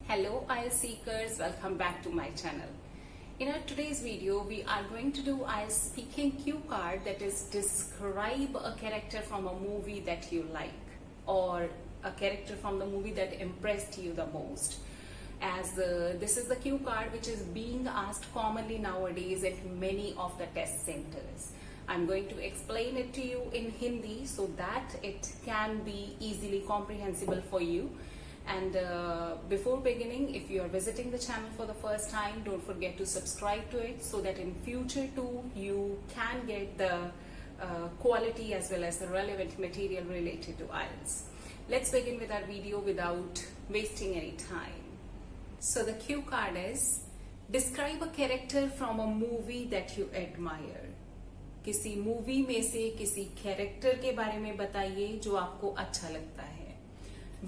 Hello IELTS seekers, welcome back to my channel. In our today's video, we are going to do IELTS speaking cue card, that is describe a character from a movie that you like or a character from the movie that impressed you the most. As this is the cue card which is being asked commonly nowadays at many of the test centers. I'm going to explain it to you in Hindi so that it can be easily comprehensible for you. And before beginning, if you are visiting the channel for the first time, don't forget to subscribe to it so that in future too you can get the quality as well as the relevant material related to IELTS. Let's begin with our video without wasting any time. So the cue card is describe a character from a movie that you admire. किसी movie में से किसी character के बारे में बताइए जो आपको अच्छा लगता है.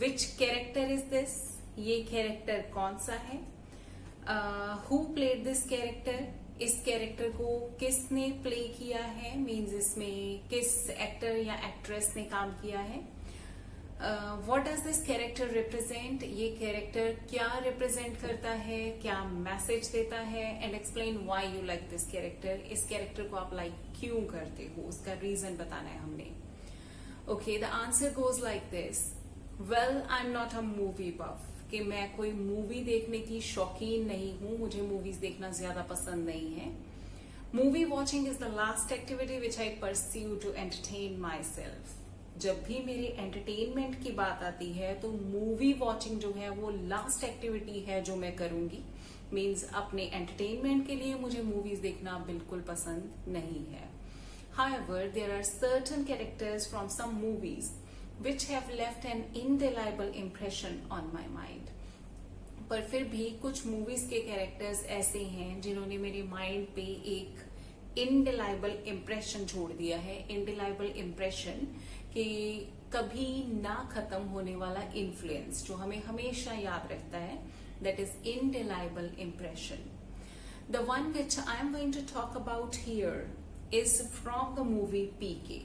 Which character is this? ये कैरेक्टर कौन सा है? Who played this character? इस कैरेक्टर को किसने प्ले किया है? मीन्स इसमें किस एक्टर या एक्ट्रेस ने काम किया है? What does this character represent? ये कैरेक्टर क्या रिप्रेजेंट करता है, क्या मैसेज देता है? And explain why you like this character. इस कैरेक्टर को आप लाइक क्यों करते हो, उसका रीजन बताना है हमने. Okay, the answer goes like this. Well, I'm not a movie buff. कि मैं कोई मूवी देखने की शौकीन नहीं हूँ, मुझे मूवीज देखना ज्यादा पसंद नहीं है. Movie watching is the last activity which I pursue to entertain myself. जब भी मेरे एंटरटेनमेंट की बात आती है तो मूवी वॉचिंग जो है वो लास्ट एक्टिविटी है जो मैं करूंगी. मीन्स अपने एंटरटेनमेंट के लिए मुझे मूवीज देखना बिल्कुल पसंद नहीं है. However, there are certain characters from some movies which have left an indelible impression on my mind. पर फिर भी कुछ मूवीज के कैरेक्टर्स ऐसे हैं जिन्होंने मेरे माइंड पे एक indelible impression छोड़ दिया है. indelible impression कि कभी ना खत्म होने वाला इन्फ्लुएंस जो हमें हमेशा याद रहता है. that is indelible impression. The one which I am going to talk about here is from the movie PK.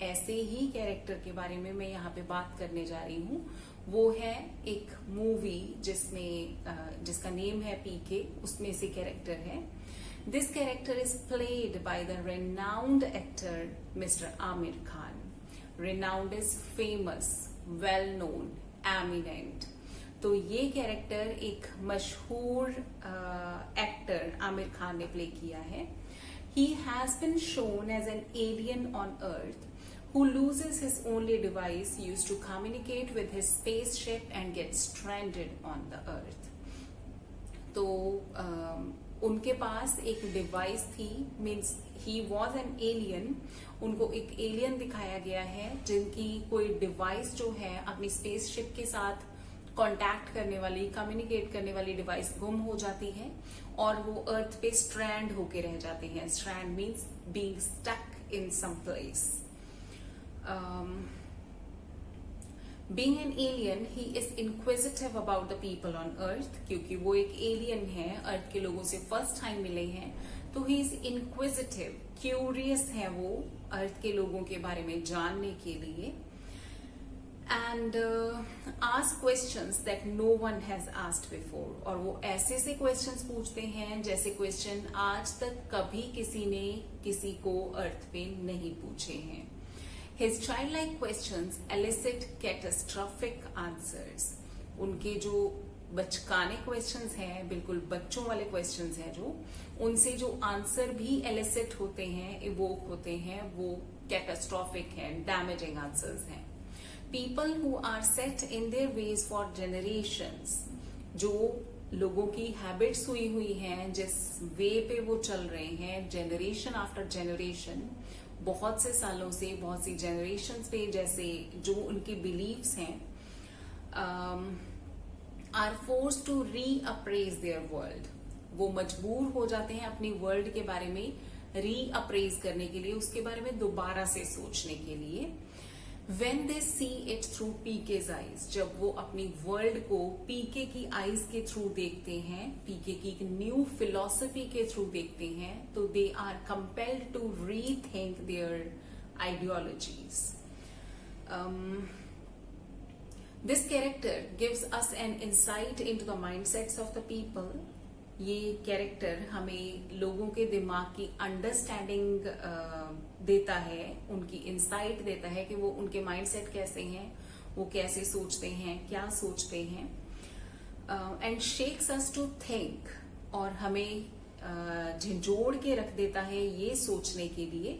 ऐसे ही कैरेक्टर के बारे में मैं यहाँ पे बात करने जा रही हूँ. वो है एक मूवी जिसका नेम है पीके, उसमें से कैरेक्टर है. This character is played by the renowned actor mister Aamir Khan. Renowned is famous, well known, eminent. तो ये कैरेक्टर एक मशहूर एक्टर आमिर खान ने प्ले किया है. He has been shown as an alien on Earth who loses his only device used to communicate with his spaceship and gets stranded on the Earth. तो उनके पास एक डिवाइस थी. Means he was an alien. उनको एक alien दिखाया गया है जिनकी कोई डिवाइस जो है अपनी स्पेसशिप के साथ कांटेक्ट करने वाली, कम्युनिकेट करने वाली डिवाइस गुम हो जाती है और वो अर्थ पे स्ट्रैंड होके रह जाते हैं. Strand means being stuck in some place. Being an alien, he is inquisitive about the people on Earth. क्योंकि वो एक एलियन है, अर्थ के लोगों से फर्स्ट टाइम मिले हैं, तो he is inquisitive, क्यूरियस है वो अर्थ के लोगों के बारे में जानने के लिए. And ask questions that no one has asked before. और वो ऐसे से questions पूछते हैं जैसे question आज तक कभी किसी ने किसी को अर्थ पे नहीं पूछे हैं. His childlike questions elicit catastrophic answers. उनके जो बचकाने questions हैं, बिल्कुल बच्चों वाले questions हैं, जो उनसे जो आंसर भी elicit होते हैं, evoke होते हैं, वो catastrophic हैं, damaging answers हैं. People who are set in their ways for generations, जो लोगों की हैबिट्स हुई हैं, जिस वे पे वो चल रहे हैं, जनरेशन आफ्टर जनरेशन, बहुत से सालों से, बहुत सी जनरेशन्स पे, जैसे जो उनकी बिलीव्स हैं, are forced to reappraise their world. वो मजबूर हो जाते हैं अपनी वर्ल्ड के बारे में रीअप्रेज करने के लिए, उसके बारे में दोबारा से सोचने के लिए. When they see it through PK's eyes, जब वो अपनी वर्ल्ड को पीके की आईज के थ्रू देखते हैं, पीके की एक न्यू फिलॉसफी के थ्रू देखते हैं, तो they are compelled to rethink their ideologies. This character gives us an insight into the mindsets of the people. ये कैरेक्टर हमें लोगों के दिमाग की अंडरस्टैंडिंग देता है, उनकी इंसाइट देता है कि वो उनके माइंडसेट कैसे हैं, वो कैसे सोचते हैं, क्या सोचते हैं, and shakes us to think, और हमें झंझोड़ के रख देता है ये सोचने के लिए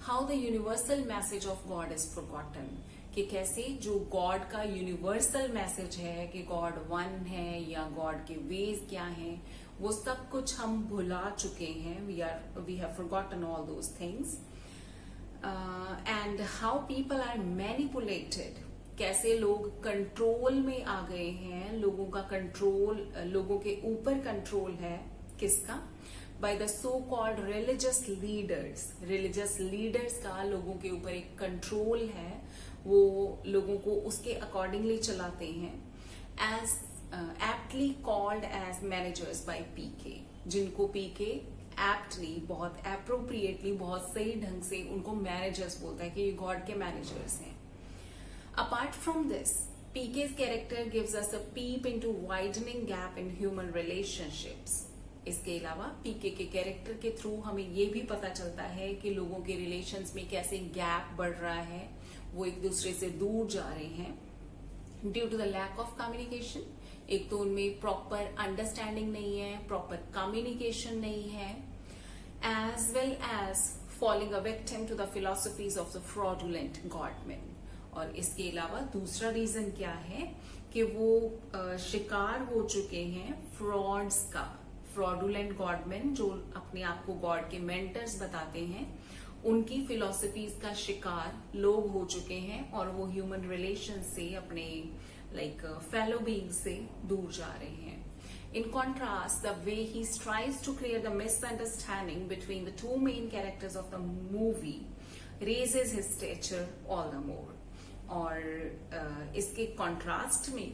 how the universal message of God is forgotten, कि कैसे जो गॉड का यूनिवर्सल मैसेज है कि गॉड वन है या गॉड के वेज क्या हैं, वो सब कुछ हम भुला चुके हैं। We have forgotten all those things, and how people are manipulated, कैसे लोग कंट्रोल में आ गए हैं, लोगों का कंट्रोल, लोगों के ऊपर कंट्रोल है किसका, by the so called religious leaders. Religious leaders का लोगों के ऊपर एक कंट्रोल है, वो लोगों को उसके अकॉर्डिंगली चलाते हैं, as aptly called as managers by PK, जिनको पीके एप्टली, बहुत एप्रोप्रिएटली, बहुत सही ढंग से उनको मैनेजर्स बोलता है कि ये गॉड के मैनेजर्स हैं। Apart from this, PK's character gives us a peep into widening gap in human relationships. इसके अलावा पीके के कैरेक्टर के थ्रू हमें ये भी पता चलता है कि लोगों के रिलेशंस में कैसे गैप बढ़ रहा है, वो एक दूसरे से दूर जा रहे हैं due to the lack of communication. एक तो उनमें प्रॉपर अंडरस्टैंडिंग नहीं है, प्रॉपर कम्युनिकेशन नहीं है, as well as falling a victim to the philosophies of the fraudulent godmen. और इसके अलावा दूसरा रीजन क्या है कि वो शिकार हो चुके हैं फ्रॉड्स का। फ्रॉडुलेंट गॉडमेन जो अपने आप को गॉड के मेंटर्स बताते हैं, उनकी फिलोसफीज का शिकार लोग हो चुके हैं और वो ह्यूमन रिलेशन से, अपने फेलो बीइंग से दूर जा रहे हैं। In contrast, the way he strives to clear the misunderstanding between the two main characters of the movie raises his stature all the more. और इसके कॉन्ट्रास्ट में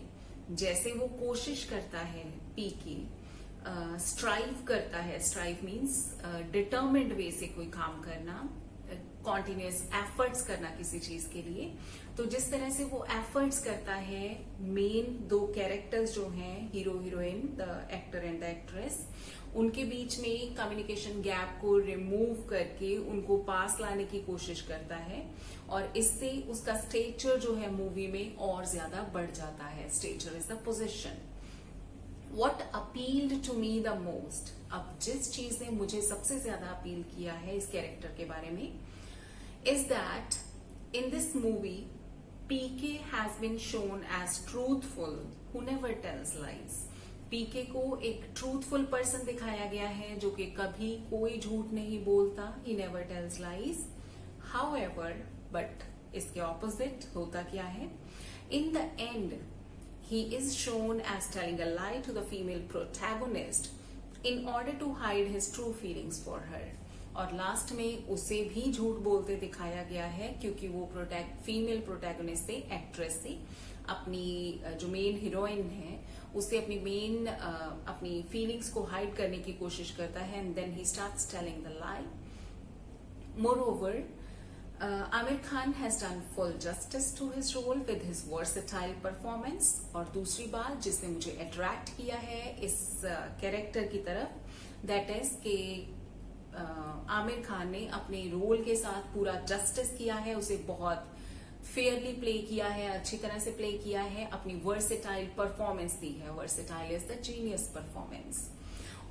जैसे वो कोशिश करता है, पीके स्ट्राइव करता है, स्ट्राइव मीन्स डिटर्मिन्ड वे से कोई काम करना, कॉन्टिन्यूस एफर्ट्स करना किसी चीज के लिए, तो जिस तरह से वो एफर्ट्स करता है, मेन दो कैरेक्टर्स जो हैं, hero heroine, the actor and the actress, उनके बीच में कम्युनिकेशन गैप को रिमूव करके उनको पास लाने की कोशिश करता है, और इससे उसका स्टेचर जो है मूवी में और ज्यादा बढ़ जाता है। Stature is the position. What appealed to me the most, अब जिस चीज ने मुझे सबसे ज्यादा अपील किया है इस कैरेक्टर के बारे में, is that in this movie PK has been shown as truthful who never tells lies. PK को एक ट्रूथफुल पर्सन दिखाया गया है जो कि कभी कोई झूठ नहीं बोलता, he never tells lies. However, but इसके ऑपोजिट होता क्या है, in the end he is shown as telling a lie to the female protagonist in order to hide his true feelings for her. और लास्ट में उसे भी झूठ बोलते दिखाया गया है क्योंकि वो फीमेल प्रोटैगोनिस्ट से, एक्ट्रेस से, अपनी जो मेन हीरोइन है उससे अपनी फीलिंग्स को हाइड करने की कोशिश करता है, and then he starts telling the lie. Moreover, Amir Khan has done full justice to his role with his versatile performance. और दूसरी बात जिसने मुझे अट्रैक्ट किया है इस कैरेक्टर की तरफ, दैट इज कि आमिर खान ने अपने रोल के साथ पूरा जस्टिस किया है, उसे बहुत फेयरली प्ले किया है, अच्छी तरह से प्ले किया है, अपनी वर्सेटाइल परफॉर्मेंस दी है। Versatile is the genius performance.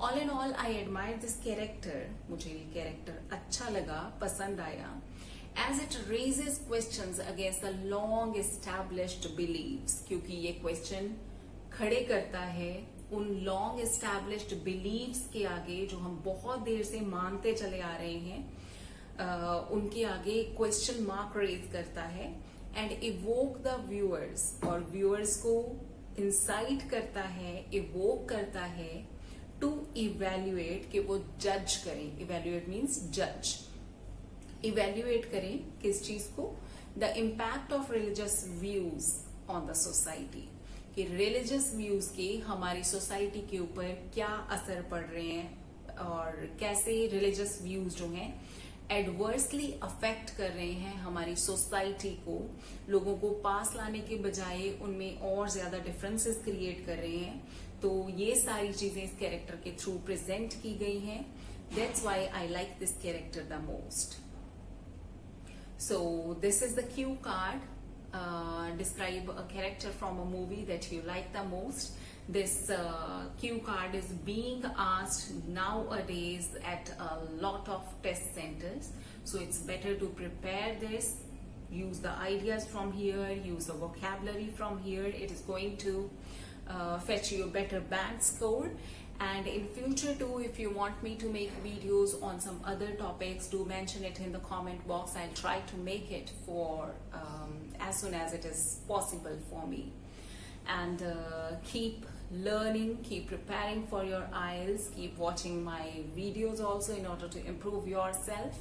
All in all I admire this character. मुझे ये कैरेक्टर अच्छा लगा, पसंद आया, as it raises questions against the long established beliefs, क्योंकि ये क्वेश्चन खड़े करता है उन लॉन्ग एस्टैब्लिश्ड बिलीव्स के आगे जो हम बहुत देर से मानते चले आ रहे हैं, उनके आगे क्वेश्चन मार्क रेज करता है, एंड इवोक द व्यूअर्स, और व्यूअर्स को इंसाइट करता है, इवोक करता है टू इवेल्युएट, कि वो जज करें। इवेल्युएट मीन्स जज, इवेल्युएट करें किस चीज को, the impact of religious views on the society, कि रिलीजियस व्यूज के हमारी सोसाइटी के ऊपर क्या असर पड़ रहे हैं और कैसे रिलीजियस व्यूज जो हैं एडवर्सली अफेक्ट कर रहे हैं हमारी सोसाइटी को, लोगों को पास लाने के बजाय उनमें और ज्यादा डिफरेंसेस क्रिएट कर रहे हैं। तो ये सारी चीजें इस कैरेक्टर के थ्रू प्रेजेंट की गई हैं। That's why I like this character the most. So this is the cue card. Describe a character from a movie that you like the most. This cue card is being asked nowadays at a lot of test centers. So it's better to prepare this. Use the ideas from here. Use the vocabulary from here. It is going to fetch you a better band score. And in future too, if you want me to make videos on some other topics, do mention it in the comment box. I'll try to make it for as soon as it is possible for me. And keep learning, keep preparing for your IELTS, keep watching my videos also in order to improve yourself.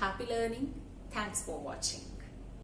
Happy learning. Thanks for watching.